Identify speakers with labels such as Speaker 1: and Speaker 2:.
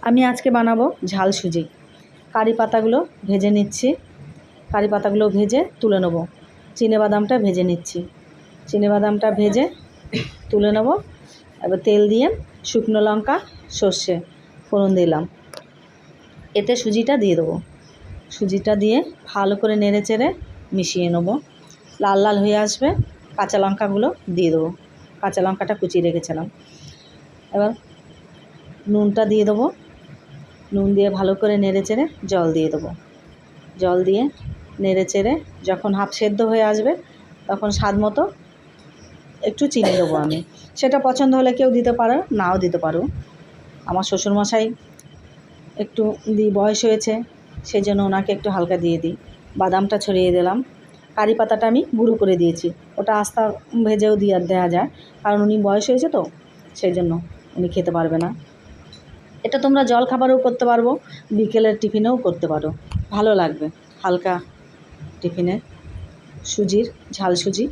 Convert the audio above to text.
Speaker 1: আমি আজকে বানাবো ঝাল সুজি। কারি পাতাগুলো ভেজে নিচ্ছি, কারি পাতাগুলো ভেজে তুলে নেবো। চিনেবাদামটা ভেজে নিচ্ছি, চিনেবাদামটা ভেজে তুলে নেবো। এবার তেল দিয়ে শুকনো লঙ্কা সর্ষে ফোড়ন দিলাম, এতে সুজিটা দিয়ে দেবো। সুজিটা দিয়ে ভালো করে নেড়ে চেড়ে মিশিয়ে নেবো। লাল লাল হয়ে আসবে, কাঁচা লঙ্কাগুলো দিয়ে দেবো, কাঁচা লঙ্কাটা কুচিয়ে রেখেছিলাম। এবার নুনটা দিয়ে দেবো, নুন দিয়ে ভালো করে নেড়ে চেড়ে জল দিয়ে দেবো। জল দিয়ে নেড়ে চেড়ে যখন হাফ সেদ্ধ হয়ে আসবে তখন স্বাদ মতো একটু চিনি দেবো আমি। সেটা পছন্দ হলে কেউ দিতে পারো, নাও দিতে পারো। আমার শ্বশুরমশাই একটু বয়স হয়েছে, সেই জন্য ওনাকে একটু হালকা দিয়ে দিই। বাদামটা ছড়িয়ে দিলাম, কারি পাতাটা আমি গুঁড়ো করে দিয়েছি, ওটা আস্তা ভেজেও দেওয়া যায়, কারণ উনি বয়স হয়েছে তো সেই জন্য উনি খেতে পারবে না। এটা তোমরা জল খাবারেও করতে পারবো, বিকেলের টিফিনেও করতে পারো, ভালো লাগবে হালকা টিফিনে। সুজির ঝাল সুজি